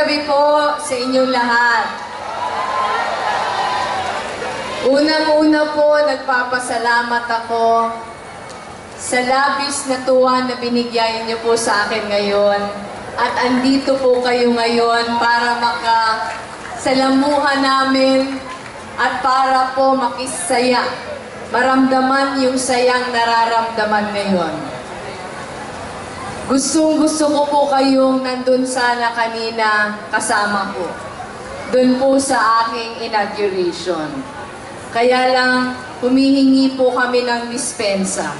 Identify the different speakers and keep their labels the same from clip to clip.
Speaker 1: gabi po sa inyong lahat. Unang-una po, nagpapasalamat ako sa labis na tuwa na binigyan niyo po sa akin ngayon. At andito po kayo ngayon para makasalamuhan namin at para po makisaya. Maramdaman yung sayang nararamdaman ngayon. Gustong-gusto ko po kayong nandun sana kanina kasama ko. Doon po sa aking inauguration. Kaya lang, humihingi po kami ng dispensa.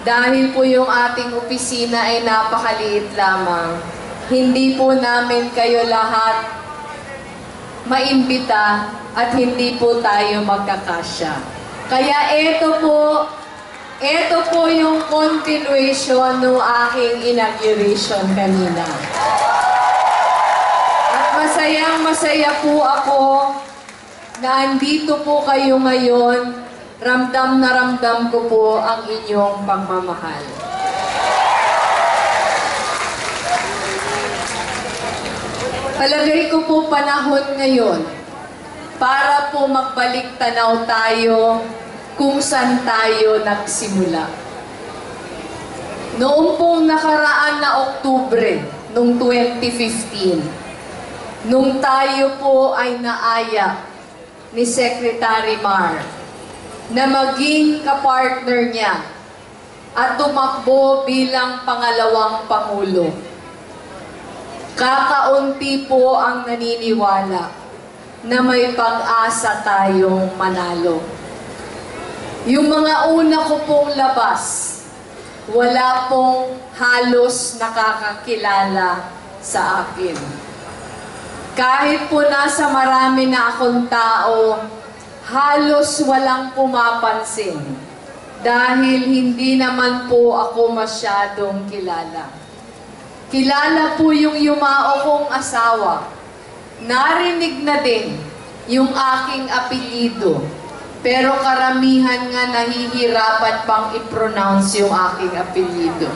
Speaker 1: Dahil po yung ating opisina ay napakaliit lamang. Hindi po namin kayo lahat maimbita at hindi po tayo magkakasya. Kaya ito po yung continuation ng aking inauguration kanina. At masayang-masaya po ako na andito po kayo ngayon. Ramdam na ramdam ko po ang inyong pagmamahal. Palagay ko po panahon ngayon para po magbalik tanaw tayo kung saan tayo nagsimula. Noong pong nakaraan na Oktubre, noong 2015, nung tayo po ay naaya ni Secretary Mar na maging kapartner niya at tumakbo bilang pangalawang Pangulo. Kakaunti po ang naniniwala na may pag-asa tayong manalo. Yung mga una ko pong labas, wala pong halos nakakakilala sa akin. Kahit po nasa marami na akong tao, halos walang pumapansin dahil hindi naman po ako masyadong kilala. Kilala po yung yumao kong asawa. Narinig na din yung aking apelyido. Pero karamihan nga nahihirapan pang i-pronounce yung aking apelyido.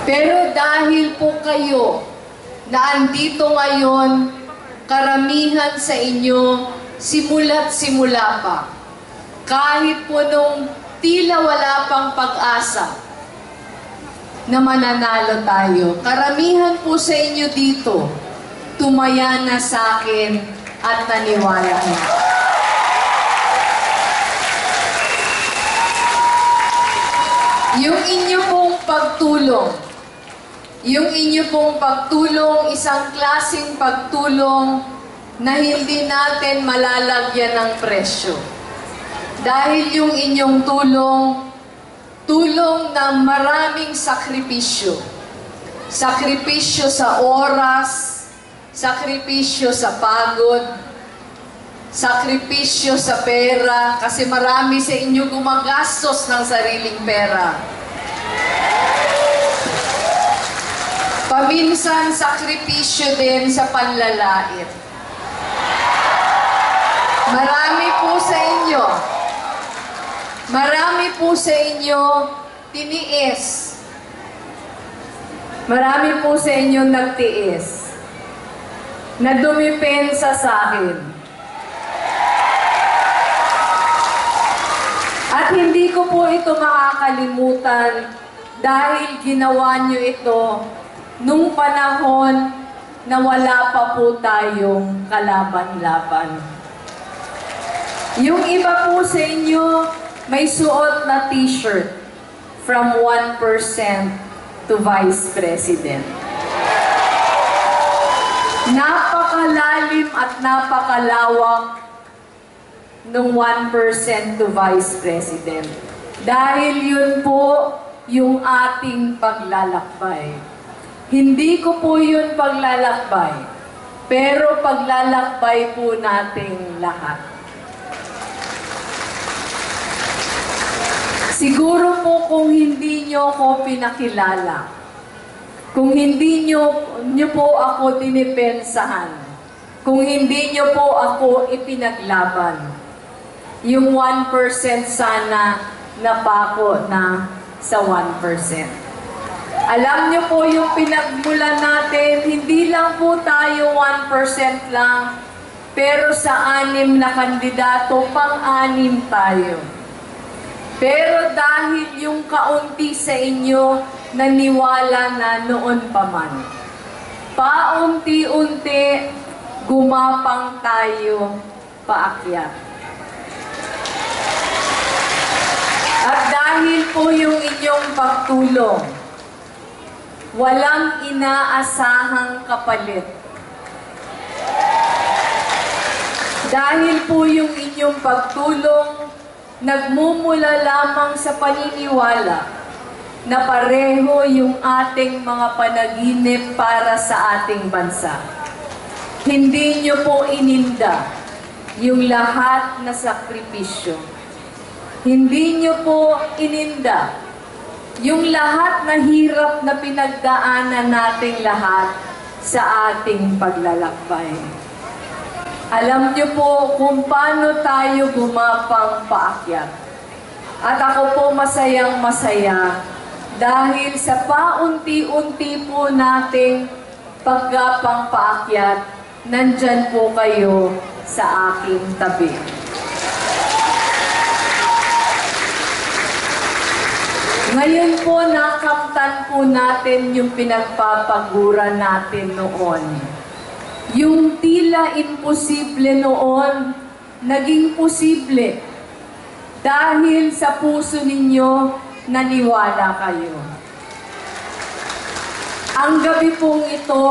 Speaker 1: Pero dahil po kayo na andito ngayon, karamihan sa inyo, simula't simula pa. Kahit po nung tila wala pang pag-asa na mananalo tayo, karamihan po sa inyo dito, tumaya na sa akin at naniwala na. Yung inyo pong pagtulong, isang klaseng pagtulong na hindi natin malalagyan ng presyo. Dahil yung inyong tulong na maraming sakripisyo. Sakripisyo sa oras, sakripisyo sa pagod, sakripisyo sa pera, kasi marami sa inyo gumagastos ng sariling pera. Paminsan, sakripisyo din sa panlalait. Marami po sa inyo tiniis. Marami po sa inyo nagtiis. Na dumipensa sa akin. At hindi ko po ito makakalimutan dahil ginawa niyo ito nung panahon na wala pa po tayong kalaban-laban. Yung iba po sa inyo may suot na t-shirt from 1% to Vice President. Napakalalim at napakalawak nung 1% to Vice President. Dahil yun po yung ating paglalakbay. Hindi ko po yun paglalakbay, pero paglalakbay po nating lahat. Siguro po kung hindi nyo ako pinakilala, kung hindi nyo po ako dinipensahan, kung hindi nyo po ako ipinaglaban, yung 1% sana napako na sa 1%. Alam niyo po yung pinagmulan natin, hindi lang po tayo 1% lang, pero sa 6 na kandidato, pang-6 tayo. Pero dahil yung kaunti sa inyo naniwala na noon pa man, paunti-unti gumapang tayo paakyat. At dahil po yung inyong pagtulong, walang inaasahang kapalit. Dahil po yung inyong pagtulong, nagmumula lamang sa paniniwala na pareho yung ating mga panaginip para sa ating bansa. Hindi nyo po ininda yung lahat na sakripisyo. Hindi nyo po ininda yung lahat na hirap na pinagdaanan nating lahat sa ating paglalakbay. Alam niyo po kung paano tayo gumapang paakyat. At ako po masayang-masaya dahil sa paunti-unti po nating paggapang paakyat, nandyan po kayo sa aking tabi. Ngayon po, nakamtan po natin yung pinagpapaguran natin noon. Yung tila imposible noon, naging posible. Dahil sa puso ninyo, naniwala kayo. Ang gabi pong ito,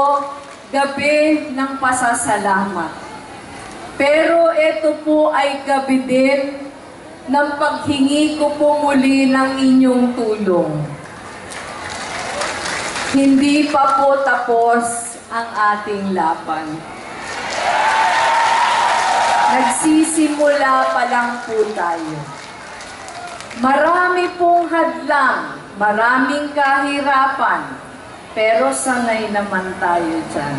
Speaker 1: gabi ng pasasalamat. Pero ito po ay gabi din ng paghingi ko po muli ng inyong tulong. Hindi pa po tapos ang ating laban. Nagsisimula pa lang po tayo. Marami pong hadlang, maraming kahirapan, pero sanay naman tayo dyan.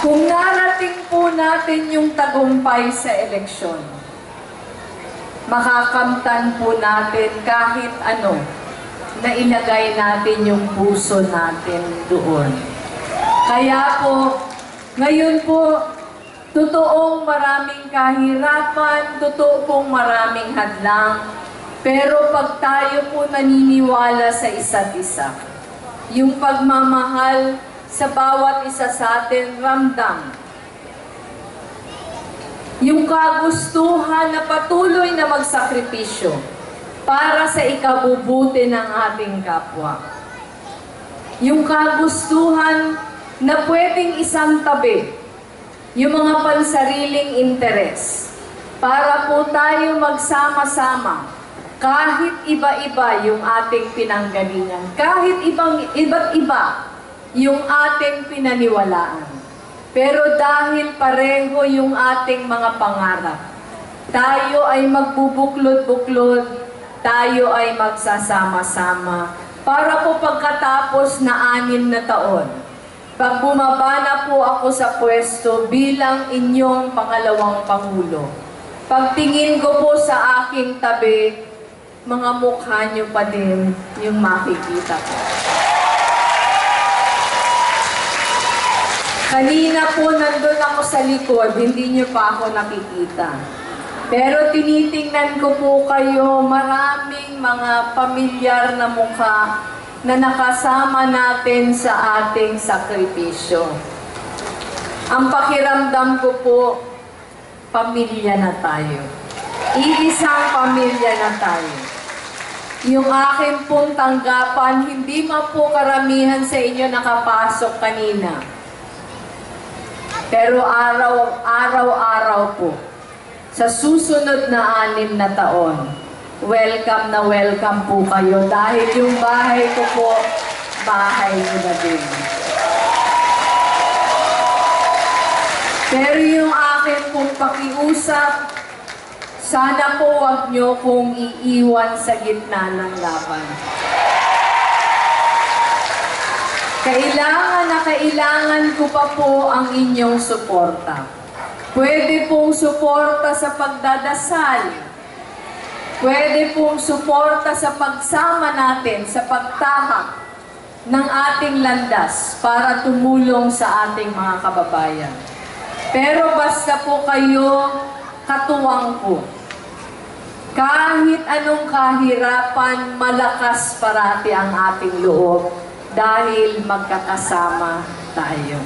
Speaker 1: Kung narating po natin yung tagumpay sa eleksyon, makakamtan po natin kahit ano na ilagay natin yung puso natin doon. Kaya po, ngayon po, totoong maraming kahirapan, totoo pong maraming hadlang, pero pag tayo po naniniwala sa isa't isa, yung pagmamahal sa bawat isa sa atin ramdam. Yung kagustuhan na patuloy na magsakripisyo para sa ikabubuti ng ating kapwa. Yung kagustuhan na pwedeng isang tabi yung mga pansariling interes para po tayo magsama-sama kahit iba-iba yung ating pinanggalingan, kahit iba't iba yung ating pinaniwalaan. Pero dahil pareho yung ating mga pangarap, tayo ay magbubuklod-buklod, tayo ay magsasama-sama para po pagkatapos na 6 na taon, pag bumaba na po ako sa pwesto bilang inyong pangalawang Pangulo, pagtingin ko po sa aking tabi, mga mukha nyo pa din yung makikita ko. Kanina po nandun ako sa likod, hindi nyo pa ako nakikita. Pero tinitingnan ko po kayo, maraming mga pamilyar na mukha na nakasama natin sa ating sakripisyo. Ang pakiramdam ko po, pamilya na tayo. Iisang pamilya na tayo. Yung aking pong tanggapan, hindi man po karamihan sa inyo nakapasok kanina. Pero araw-araw po, sa susunod na 6 na taon, welcome na welcome po kayo dahil yung bahay ko po, bahay nyo na din. Pero yung akin pong pakiusap, sana po wag nyo kong iiwan sa gitna ng laban. Kailangan ko pa po ang inyong suporta. Pwede pong suporta sa pagdadasal. pwede pong suporta sa pagsama natin sa pagtahak ng ating landas para tumulong sa ating mga kababayan. Pero basta po kayo katuwang po. Kahit anong kahirapan, malakas parati ang ating loob dahil magkakasama tayo.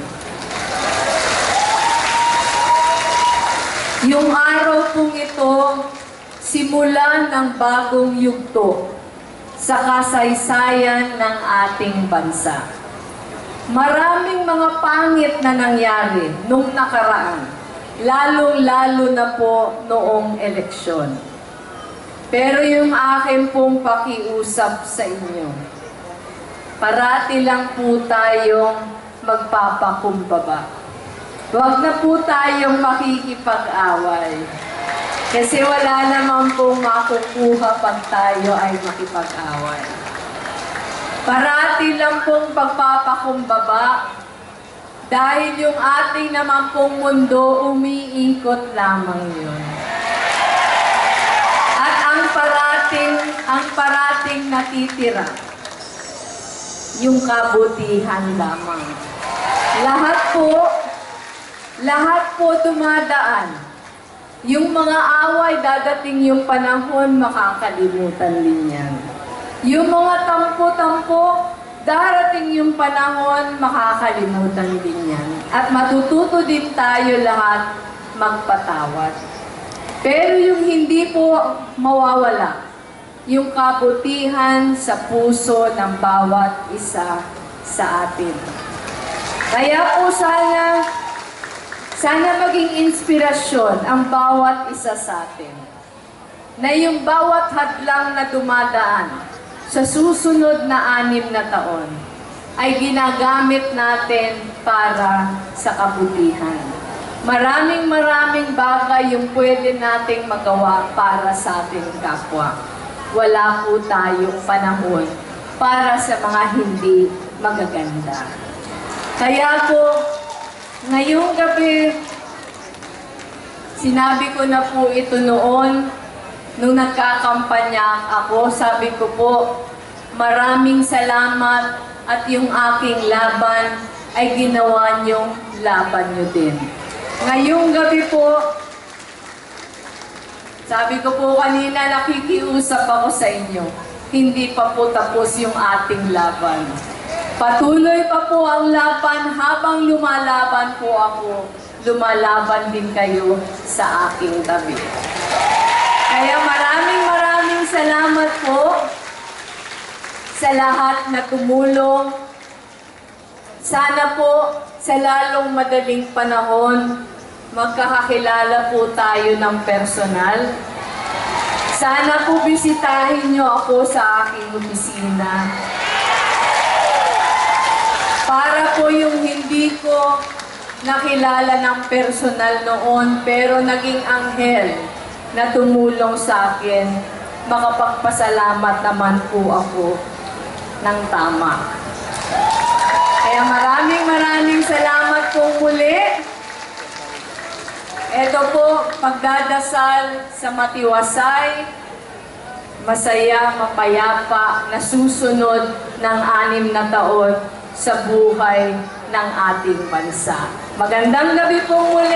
Speaker 1: Yung araw pong ito, simulan ng bagong yugto sa kasaysayan ng ating bansa. Maraming mga pangit na nangyari nung nakaraan, lalong-lalo na po noong eleksyon. Pero yung akin pong pakiusap sa inyo, parati lang po tayong magpapakumbaba. Huwag na po tayong makikipag-away. Kasi wala naman pong makukuha pag tayo ay makipag-away. Parati lang pong pagpapakumbaba dahil yung ating naman pong mundo umiikot lamang yun. At ang parating natitira, yung kabutihan lamang. Lahat po dumadaan. Yung mga away, dadating yung panahon, makakalimutan din yan. Yung mga tampo-tampo, darating yung panahon, makakalimutan din yan. At matututo din tayo lahat magpatawad. Pero yung hindi po mawawala, yung kabutihan sa puso ng bawat isa sa atin. Kaya po sana maging inspirasyon ang bawat isa sa atin. Na yung bawat hadlang na dumadaan sa susunod na 6 na taon ay ginagamit natin para sa kabutihan. Maraming bagay yung pwede nating magawa para sa ating kapwa. Wala po tayong panahon para sa mga hindi magaganda. Kaya po, ngayong gabi, sinabi ko na po ito noon, nung nagkakampanya ako, sabi ko po, maraming salamat at yung aking laban ay ginawa niyong laban niyo din. Ngayong gabi po, sabi ko po kanina, nakikiusap ako sa inyo, hindi pa po tapos yung ating laban. Patuloy pa po ang laban habang lumalaban po ako. Lumalaban din kayo sa aking tabi. Kaya maraming salamat po sa lahat na tumulong. Sana po sa lalong madaling panahon, magkakakilala po tayo ng personal. Sana po bisitahin niyo ako sa aking opisina. Para po yung hindi ko nakilala ng personal noon, pero naging anghel na tumulong sa akin, makapagpasalamat naman po ako ng tama. Kaya maraming salamat po muli. Ito po, pagdadasal sa matiwasay, masaya, mapayapa, na susunod ng 6 na taon sa buhay ng ating bansa. Magandang gabi po muli.